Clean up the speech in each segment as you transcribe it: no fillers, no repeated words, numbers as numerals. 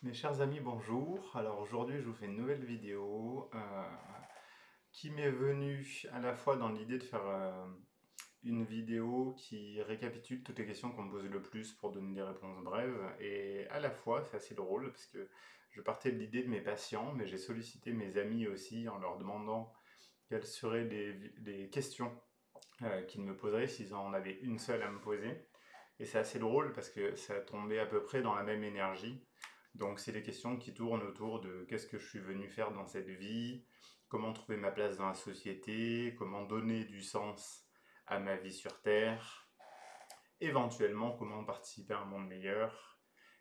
Mes chers amis, bonjour. Alors aujourd'hui, je vous fais une nouvelle vidéo qui m'est venue à la fois dans l'idée de faire une vidéo qui récapitule toutes les questions qu'on me pose le plus pour donner des réponses brèves. Et à la fois, c'est assez drôle parce que je partais de l'idée de mes patients, mais j'ai sollicité mes amis aussi en leur demandant quelles seraient les questions qu'ils me poseraient s'ils en avaient une seule à me poser. Et c'est assez drôle parce que ça tombait à peu près dans la même énergie. Donc c'est des questions qui tournent autour de qu'est-ce que je suis venu faire dans cette vie, comment trouver ma place dans la société, comment donner du sens à ma vie sur Terre, éventuellement comment participer à un monde meilleur.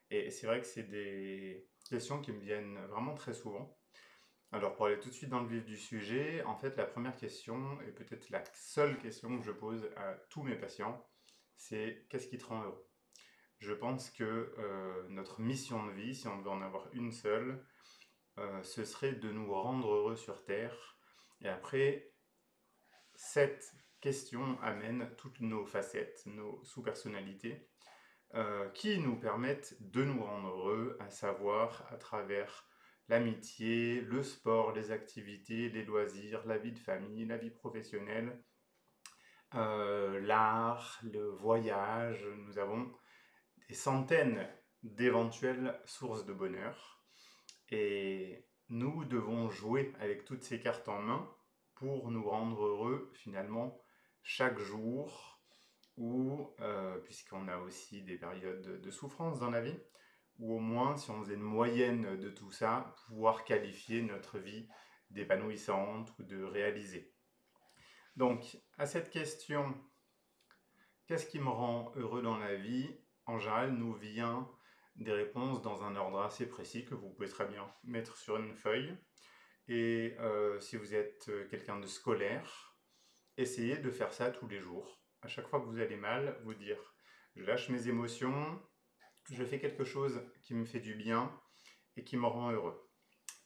Et c'est vrai que c'est des questions qui me viennent vraiment très souvent. Alors pour aller tout de suite dans le vif du sujet, en fait la première question, et peut-être la seule question que je pose à tous mes patients, c'est qu'est-ce qui te rend heureux? Je pense que notre mission de vie, si on devait en avoir une seule, ce serait de nous rendre heureux sur Terre. Et après, cette question amène toutes nos facettes, nos sous-personnalités, qui nous permettent de nous rendre heureux, à savoir à travers l'amitié, le sport, les activités, les loisirs, la vie de famille, la vie professionnelle, l'art, le voyage. Nous avons des centaines d'éventuelles sources de bonheur. Et nous devons jouer avec toutes ces cartes en main pour nous rendre heureux finalement chaque jour, ou puisqu'on a aussi des périodes de souffrance dans la vie, ou au moins si on faisait une moyenne de tout ça, pouvoir qualifier notre vie d'épanouissante ou de réalisée. Donc à cette question, qu'est-ce qui me rend heureux dans la vie? En général, nous vient des réponses dans un ordre assez précis que vous pouvez très bien mettre sur une feuille. Et si vous êtes quelqu'un de scolaire, essayez de faire ça tous les jours. À chaque fois que vous allez mal, vous dire je lâche mes émotions, je fais quelque chose qui me fait du bien et qui me rend heureux.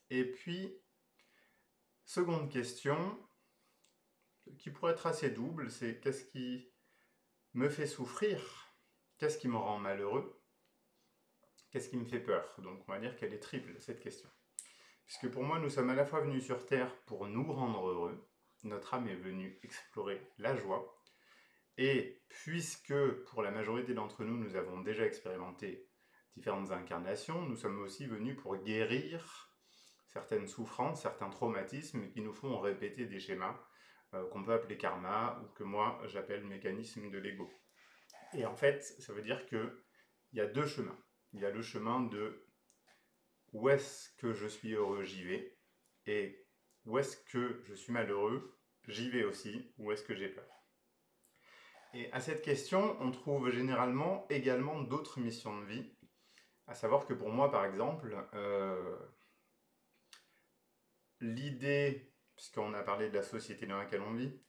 Et puis, seconde question, qui pourrait être assez double, c'est qu'est-ce qui me fait souffrir? Qu'est-ce qui me rend malheureux? Qu'est-ce qui me fait peur? Donc on va dire qu'elle est triple, cette question. Puisque pour moi, nous sommes à la fois venus sur Terre pour nous rendre heureux, notre âme est venue explorer la joie, et puisque pour la majorité d'entre nous, nous avons déjà expérimenté différentes incarnations, nous sommes aussi venus pour guérir certaines souffrances, certains traumatismes qui nous font répéter des schémas qu'on peut appeler karma, ou que moi j'appelle mécanisme de l'ego. Et en fait, ça veut dire qu'il y a deux chemins. Il y a le chemin de où est-ce que je suis heureux, j'y vais, et où est-ce que je suis malheureux, j'y vais aussi, où est-ce que j'ai peur. Et à cette question, on trouve généralement également d'autres missions de vie, à savoir que pour moi, par exemple, l'idée, puisqu'on a parlé de la société dans laquelle on vit,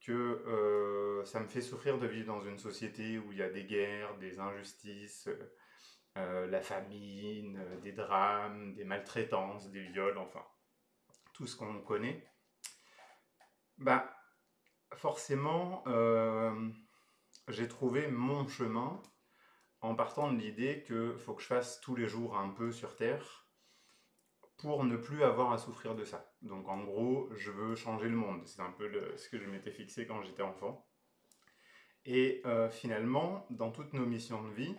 que ça me fait souffrir de vivre dans une société où il y a des guerres, des injustices, la famine, des drames, des maltraitances, des viols, enfin, tout ce qu'on connaît, bah, forcément, j'ai trouvé mon chemin en partant de l'idée qu'il faut que je fasse tous les jours un peu sur Terre pour ne plus avoir à souffrir de ça. Donc en gros, je veux changer le monde. C'est un peu ce que je m'étais fixé quand j'étais enfant. Et finalement, dans toutes nos missions de vie,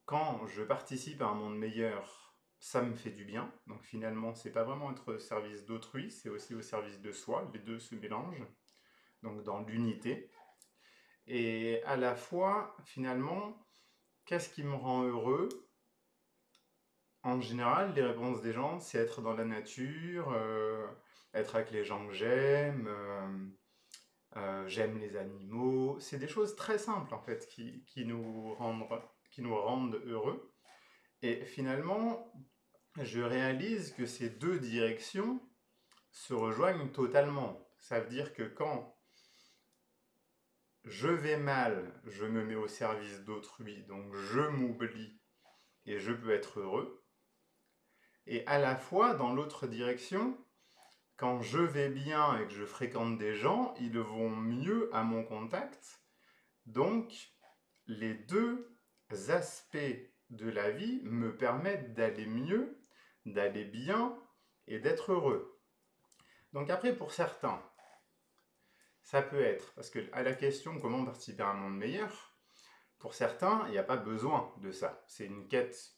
quand je participe à un monde meilleur, ça me fait du bien. Donc finalement, c'est pas vraiment être au service d'autrui, c'est aussi au service de soi. Les deux se mélangent, donc dans l'unité. Et à la fois, finalement, qu'est-ce qui me rend heureux? En général, les réponses des gens, c'est être dans la nature, être avec les gens que j'aime, j'aime les animaux. C'est des choses très simples, en fait, qui nous rendent heureux. Et finalement, je réalise que ces deux directions se rejoignent totalement. Ça veut dire que quand je vais mal, je me mets au service d'autrui, donc je m'oublie et je peux être heureux. Et à la fois, dans l'autre direction, quand je vais bien et que je fréquente des gens, ils vont mieux à mon contact. Donc, les deux aspects de la vie me permettent d'aller mieux, d'aller bien et d'être heureux. Donc après, pour certains, ça peut être, parce que à la question comment participer à un monde meilleur, pour certains, il n'y a pas besoin de ça. C'est une quête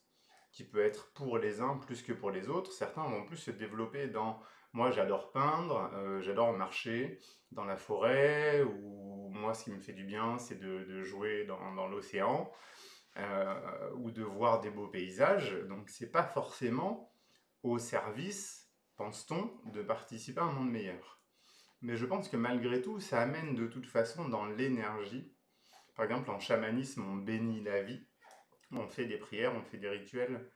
qui peut être pour les uns plus que pour les autres. Certains vont plus se développer dans moi j'adore peindre, j'adore marcher dans la forêt, ou moi ce qui me fait du bien c'est de jouer dans l'océan, ou de voir des beaux paysages. Donc c'est pas forcément au service, pense-t-on, de participer à un monde meilleur. Mais je pense que malgré tout, ça amène de toute façon dans l'énergie. Par exemple, en chamanisme, on bénit la vie, on fait des prières, on fait des rituels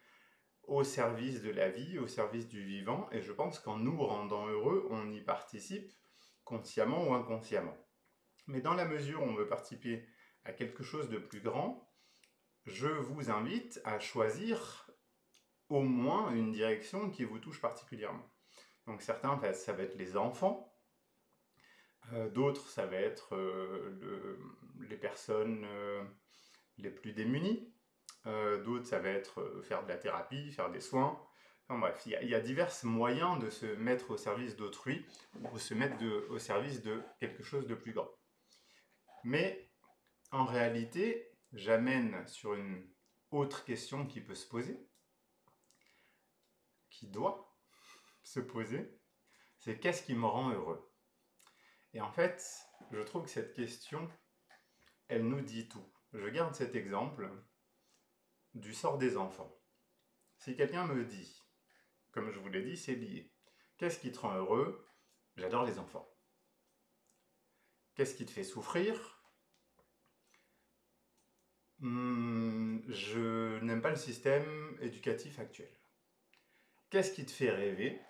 au service de la vie, au service du vivant, et je pense qu'en nous rendant heureux, on y participe, consciemment ou inconsciemment. Mais dans la mesure où on veut participer à quelque chose de plus grand, je vous invite à choisir au moins une direction qui vous touche particulièrement. Donc certains, ça va être les enfants, d'autres, ça va être les personnes les plus démunies, d'autres, ça va être faire de la thérapie, faire des soins. Enfin bref, il y a divers moyens de se mettre au service d'autrui ou se mettre au service de quelque chose de plus grand. Mais en réalité, j'amène sur une autre question qui peut se poser, qui doit se poser, c'est qu'est-ce qui me rend heureux? Et en fait, je trouve que cette question, elle nous dit tout. Je garde cet exemple du sort des enfants. Si quelqu'un me dit, comme je vous l'ai dit, c'est lié. Qu'est-ce qui te rend heureux? J'adore les enfants. Qu'est-ce qui te fait souffrir? Je n'aime pas le système éducatif actuel. Qu'est-ce qui te fait rêver?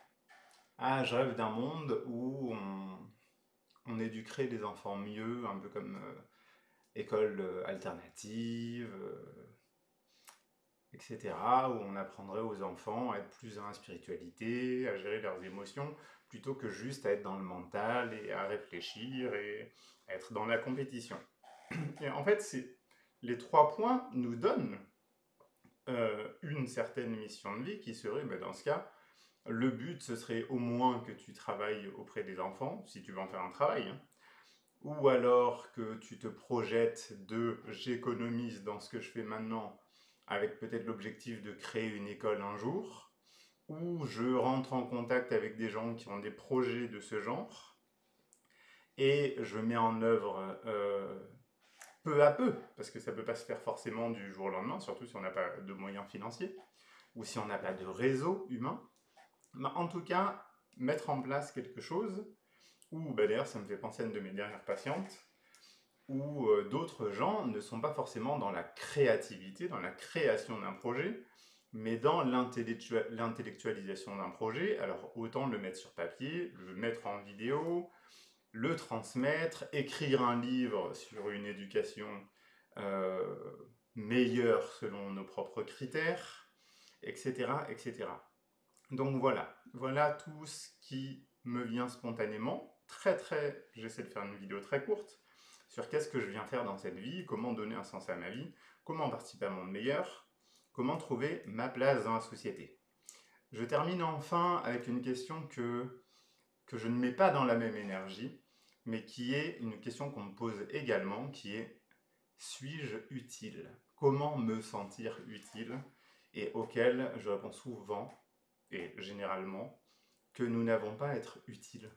Ah, je rêve d'un monde où on éduquerait les enfants mieux, un peu comme école alternative, etc., où on apprendrait aux enfants à être plus dans la spiritualité, à gérer leurs émotions, plutôt que juste à être dans le mental et à réfléchir et à être dans la compétition. Et en fait, les 3 points nous donnent une certaine mission de vie qui serait, dans ce cas, le but, ce serait au moins que tu travailles auprès des enfants, si tu veux en faire un travail, hein. Ou alors que tu te projettes de j'économise dans ce que je fais maintenant, avec peut-être l'objectif de créer une école un jour, ou je rentre en contact avec des gens qui ont des projets de ce genre, et je mets en œuvre peu à peu, parce que ça ne peut pas se faire forcément du jour au lendemain, surtout si on n'a pas de moyens financiers, ou si on n'a pas de réseau humain. Mais en tout cas, mettre en place quelque chose, ou d'ailleurs ça me fait penser à une de mes dernières patientes, où d'autres gens ne sont pas forcément dans la créativité, dans la création d'un projet, mais dans l'intellectualisation d'un projet. Alors autant le mettre sur papier, le mettre en vidéo, le transmettre, écrire un livre sur une éducation euh, meilleure selon nos propres critères, etc., etc. Donc voilà tout ce qui me vient spontanément. J'essaie de faire une vidéo très courte sur qu'est-ce que je viens faire dans cette vie, comment donner un sens à ma vie, comment participer à un monde meilleur, comment trouver ma place dans la société. Je termine enfin avec une question que je ne mets pas dans la même énergie, mais qui est une question qu'on me pose également, qui est suis-je utile? Comment me sentir utile? Et auquel je réponds souvent, et généralement, que nous n'avons pas à être utiles.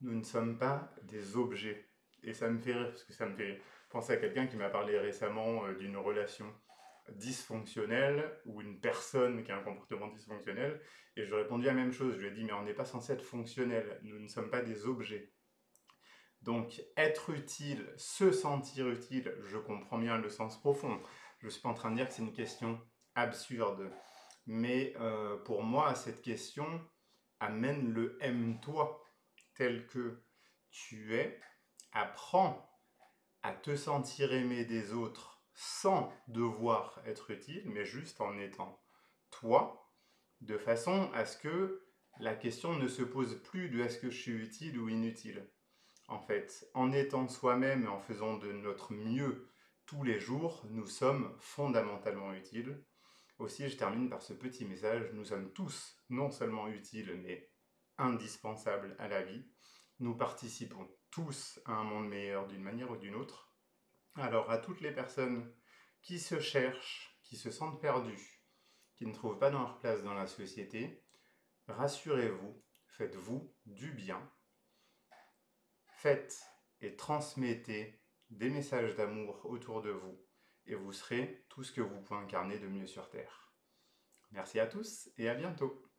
Nous ne sommes pas des objets. Et ça me fait rire, parce que ça me fait penser à quelqu'un qui m'a parlé récemment d'une relation dysfonctionnelle, ou une personne qui a un comportement dysfonctionnel, et je lui ai répondu la même chose. Je lui ai dit, mais on n'est pas censé être fonctionnel, nous ne sommes pas des objets. Donc, être utile, se sentir utile, je comprends bien le sens profond. Je ne suis pas en train de dire que c'est une question absurde. Mais pour moi, cette question amène le aime-toi tel que tu es, apprends à te sentir aimé des autres sans devoir être utile, mais juste en étant toi, de façon à ce que la question ne se pose plus de est-ce que je suis utile ou inutile. En fait, en étant soi-même et en faisant de notre mieux tous les jours, nous sommes fondamentalement utiles. Aussi, je termine par ce petit message, nous sommes tous non seulement utiles, mais indispensables à la vie. Nous participons tous à un monde meilleur d'une manière ou d'une autre. Alors, à toutes les personnes qui se cherchent, qui se sentent perdues, qui ne trouvent pas leur place dans la société, rassurez-vous, faites-vous du bien. Faites et transmettez des messages d'amour autour de vous et vous serez tout ce que vous pouvez incarner de mieux sur Terre. Merci à tous et à bientôt.